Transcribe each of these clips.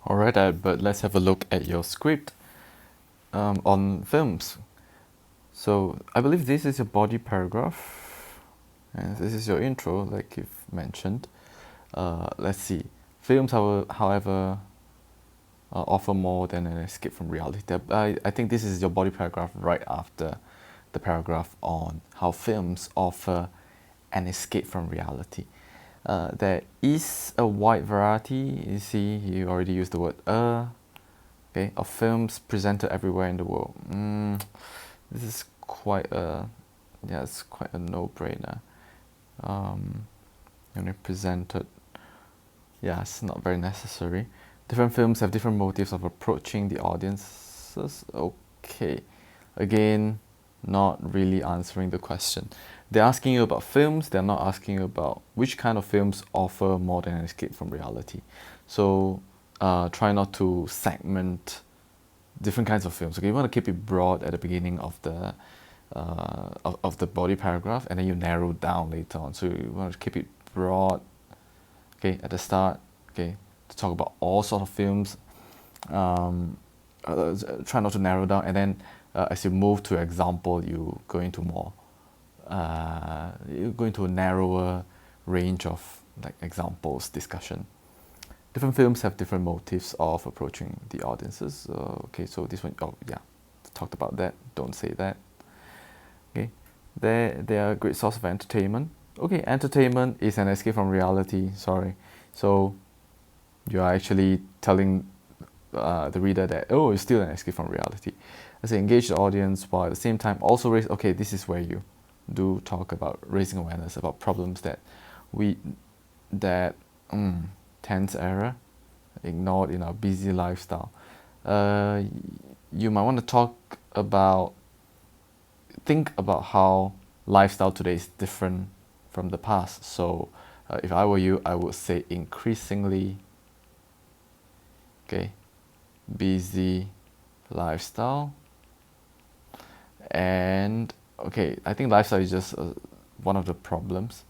Alright, Edbert, let's have a look at your script on films. So I believe this is your body paragraph, and this is your intro, like you've mentioned. Let's see. Films, however, offer more than an escape from reality. I think this is your body paragraph right after the paragraph on how films offer an escape from reality. There is a wide variety. You see, you already used the word okay, of films presented everywhere in the world. This is quite a, yeah, it's quite a no-brainer. Only presented, yeah, it's not very necessary. Different films have different motives of approaching the audiences. Okay, again, not really answering the question. They're asking you about films, they're not asking you about which kind of films offer more than an escape from reality. So try not to segment different kinds of films. Okay, you want to keep it broad at the beginning of the body paragraph, and then you narrow down later on. So you want to keep it broad, okay, at the start, okay, to talk about all sort of films. Try not to narrow down, and then as you move to example, you go into more, you go into a narrower range of like examples discussion. Different films have different motives of approaching the audiences. Okay, so this one, oh yeah, talked about that. Don't say that. Okay, they are a great source of entertainment. Okay, entertainment is an escape from reality. Sorry, so you are actually telling the reader that, oh, it's still an escape from reality. As they engage the audience while at the same time also raise. Okay, this is where you do talk about raising awareness about problems that tense era ignored in our busy lifestyle. You might want to think about how lifestyle today is different from the past. So if I were you, I would say increasingly, okay, busy lifestyle. And okay, I think lifestyle is just one of the problems.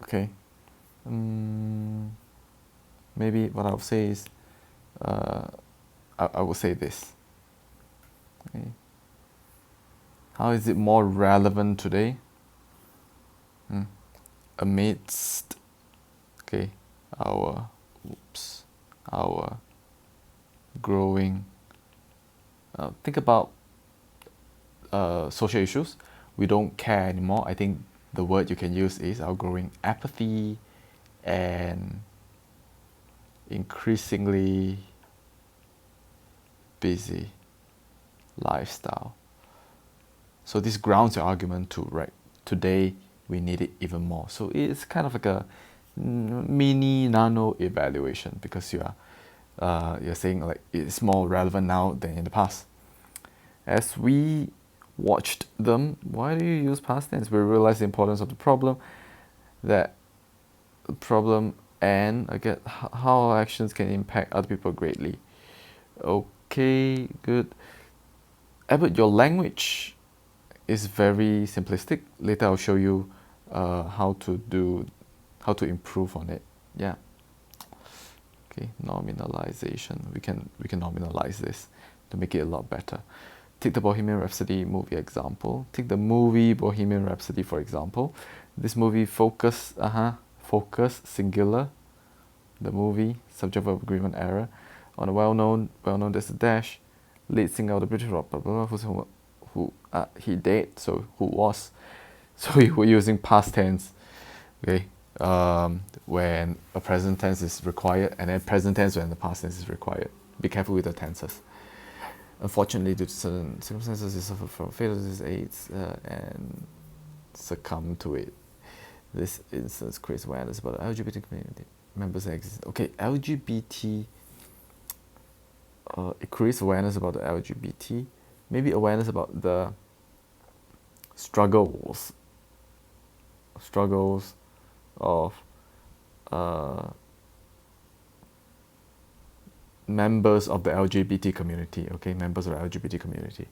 Okay, maybe what I'll say is, I will say this. Okay. How is it more relevant today? Amidst, okay, our growing. Think about social issues. We don't care anymore. I think the word you can use is our growing apathy and increasingly busy lifestyle. So this grounds your argument to, right, today we need it even more. So it's kind of like a mini nano evaluation, because you're saying like it's more relevant now than in the past. As we watched them, why do you use past tense? We realize the importance of the problem, and I get how our actions can impact other people greatly. Okay, good. Edbert, your language is very simplistic. Later I'll show you how to improve on it. Yeah. Okay, nominalization. We can nominalize this to make it a lot better. Take the Bohemian Rhapsody movie example. Take the movie Bohemian Rhapsody, for example. This movie focus singular. The movie, subject verb agreement error, on a well-known, there's a dash, lead singer of the British rock, blah blah blah, who he dead, so who was. So we're using past tense, okay, when a present tense is required, and then present tense when the past tense is required. Be careful with the tenses. Unfortunately, due to certain circumstances, he suffered from fatal disease, AIDS, and succumbed to it. This instance creates awareness about the LGBT community members that exist. Okay, LGBT, it creates awareness about the LGBT, maybe awareness about the struggles of members of the LGBT community, okay, members of the LGBT community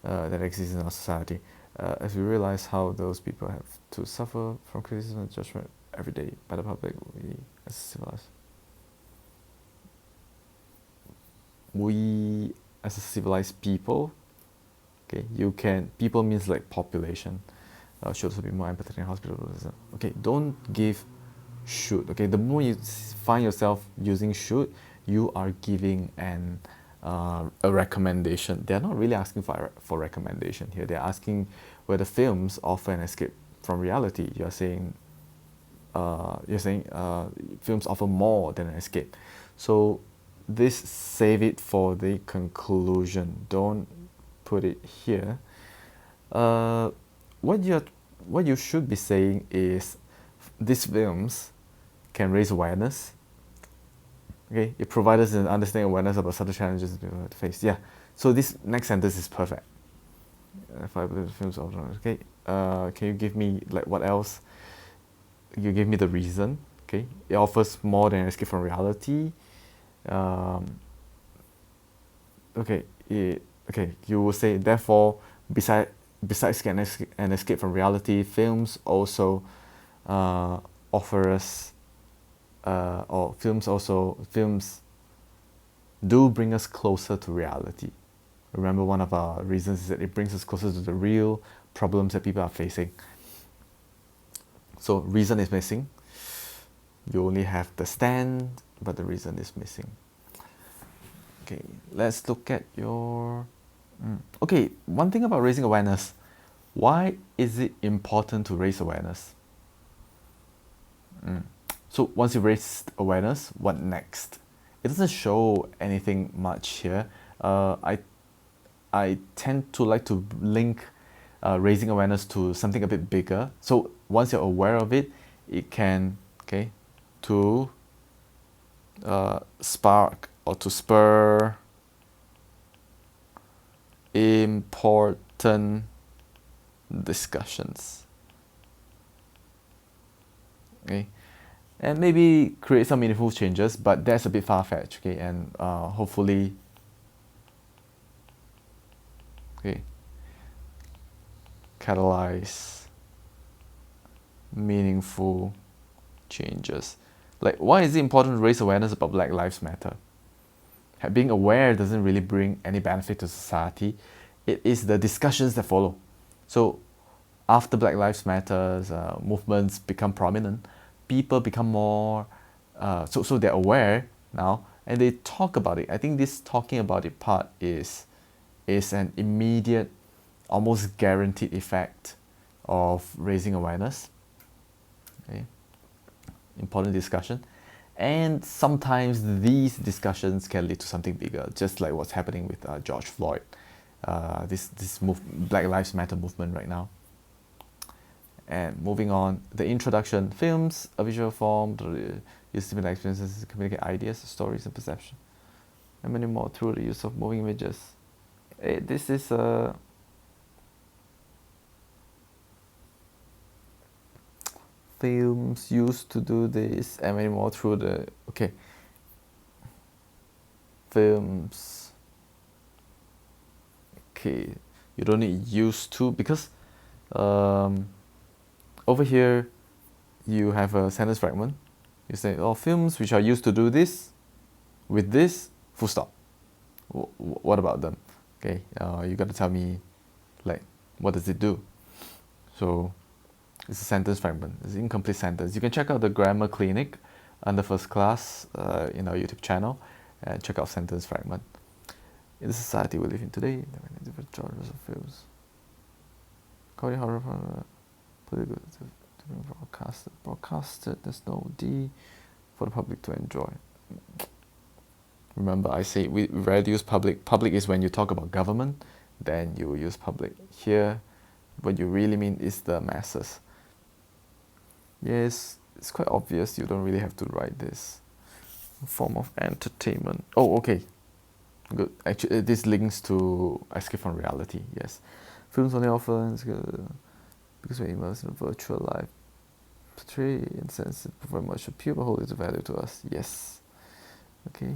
that exist in our society. As we realize how those people have to suffer from criticism and judgment every day by the public, we as civilized. We as a civilized people, okay, people means like population, should also be more empathetic in hospitals. Okay, don't give should. Okay, the more you find yourself using should, you are giving a recommendation. They're not really asking for recommendation here. They're asking whether films offer an escape from reality. You're saying films offer more than an escape. So this, save it for the conclusion. Don't put it here. Uh, what you should be saying is these films can raise awareness. Okay, it provides us an understanding awareness about certain challenges we have to face. Yeah. So this next sentence is perfect. If I believe the films are okay. Can you give me like what else? You give me the reason. Okay, it offers more than an escape from reality. Okay, you will say therefore, besides an escape from reality, films also offer us, or films do bring us closer to reality. Remember, one of our reasons is that it brings us closer to the real problems that people are facing. So reason is missing. You only have the stand, but the reason is missing. Okay, let's look at your... Okay, one thing about raising awareness. Why is it important to raise awareness? So once you've raised awareness, what next? It doesn't show anything much here. I tend to like to link raising awareness to something a bit bigger. So once you're aware of it, it can, okay, to spark or to spur important discussions. Okay, and maybe create some meaningful changes, but that's a bit far-fetched. Okay, and hopefully, okay, catalyze meaningful changes. Like, why is it important to raise awareness about Black Lives Matter? Being aware doesn't really bring any benefit to society. It is the discussions that follow. So after Black Lives Matter movements become prominent, people become more, so they're aware now, and they talk about it. I think this talking about it part is an immediate, almost guaranteed effect of raising awareness. Okay, important discussion. And sometimes these discussions can lead to something bigger, just like what's happening with George Floyd, this Black Lives Matter movement right now. And moving on, the introduction: films, a visual form, use similar experiences to communicate ideas, stories, and perception, and many more through the use of moving images. This is a films used to do this, and many more through the films. Okay, you don't need used to, because over here you have a sentence fragment. You say, oh, films which are used to do this with this, full stop. What about them? Okay, you got to tell me, like, what does it do? So it's a sentence fragment. It's an incomplete sentence. You can check out the grammar clinic under first class in our YouTube channel, and check out sentence fragment. In the society we live in today, there are many different genres of films. Comedy, horror, political, broadcasted. There's no D for the public to enjoy. Remember, I say we rarely use public. Public is when you talk about government, then you use public. Here, what you really mean is the masses. Yes, it's quite obvious. You don't really have to write this. Form of entertainment. Oh, okay. Good. Actually, this links to escape from reality. Yes. Films only offer because we're immersed in a virtual life. Portray in sense that provide much appeal but hold its value to us. Yes. Okay.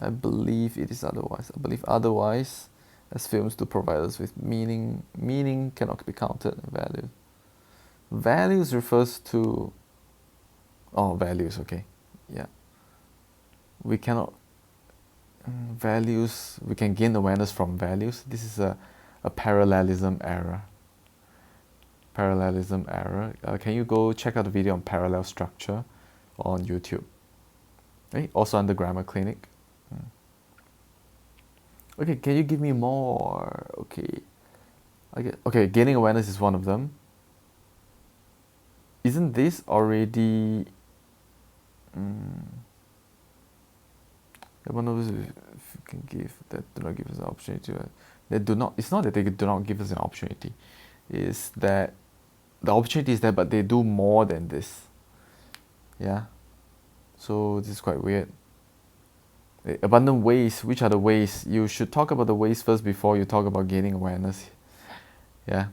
I believe it is otherwise. I believe otherwise, as films do provide us with meaning. Meaning cannot be counted in value. Values refers to Oh, values, okay. Yeah. We cannot, values, we can gain awareness from values. This is a parallelism error. Parallelism error. Can you go check out the video on parallel structure on YouTube? Right? Also under Grammar Clinic. Okay, can you give me more? Okay. Okay, gaining awareness is one of them. Isn't this already... one of those, if you can give, that do not give us an opportunity. They do not, it's not that they do not give us an opportunity. It's that the opportunity is there, but they do more than this. Yeah. So this is quite weird. Abundant ways. Which are the ways? You should talk about the ways first before you talk about gaining awareness. Yeah.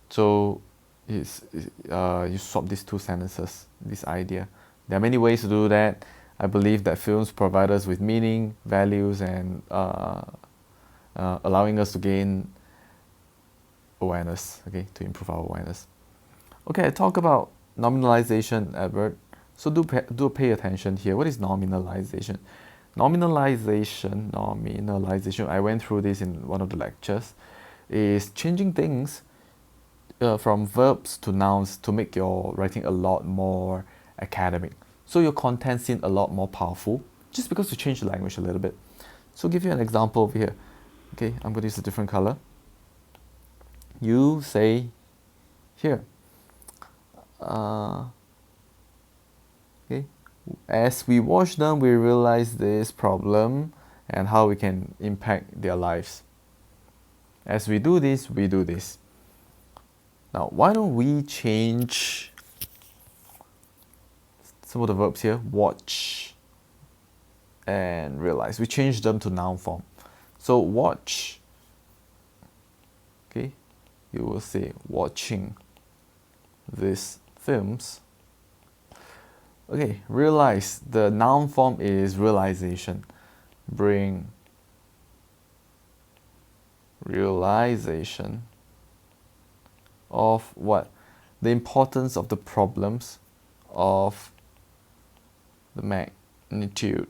So you swap these two sentences, this idea. There are many ways to do that. I believe that films provide us with meaning, values, and allowing us to gain awareness, okay, to improve our awareness. Okay, I talk about nominalization, Edbert. So do pay attention here. What is nominalization? Nominalization, I went through this in one of the lectures, is changing things from verbs to nouns to make your writing a lot more academic. So your content seems a lot more powerful just because you change the language a little bit. So I'll give you an example over here. Okay, I'm going to use a different color. You say here, okay, as we watch them, we realize this problem and how we can impact their lives. As we do this, we do this. Now, why don't we change some of the verbs here? Watch and realize. We change them to noun form. So watch, okay, you will say watching these films. Okay, realize, the noun form is realization. Bring realization of what? The importance of the problems, of the magnitude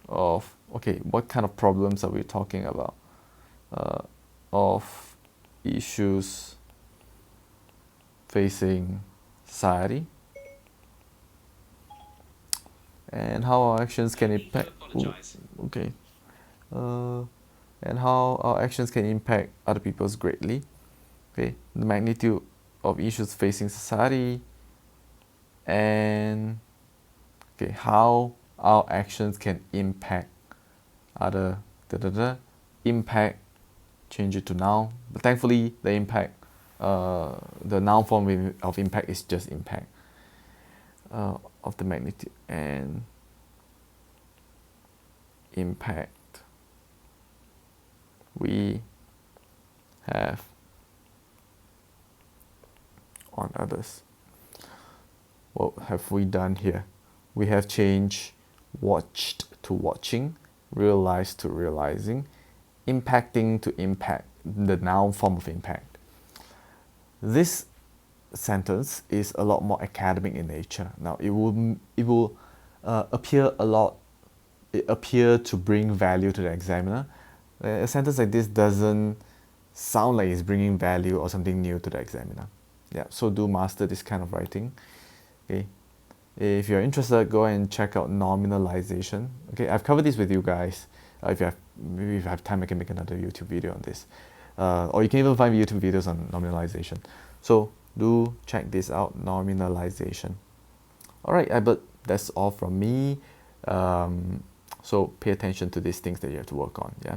of, okay, what kind of problems are we talking about? Of issues facing society, and how our actions can impact. Okay. And how our actions can impact other people's greatly. Okay, the magnitude of issues facing society, and okay, how our actions can impact other impact, change it to noun, but thankfully the impact, the noun form of impact is just impact, of the magnitude and impact we have on others. What have we done here? We have changed watched to watching, realized to realizing, impacting to impact, the noun form of impact. This sentence is a lot more academic in nature. Now it will appear to bring value to the examiner. A sentence like this doesn't sound like it's bringing value or something new to the examiner. Yeah, so do master this kind of writing. Okay, if you're interested, go and check out nominalization. Okay, I've covered this with you guys. Maybe if you have time, I can make another YouTube video on this. Or you can even find YouTube videos on nominalization. So do check this out, nominalization. All right, Edbert, that's all from me. So pay attention to these things that you have to work on. Yeah.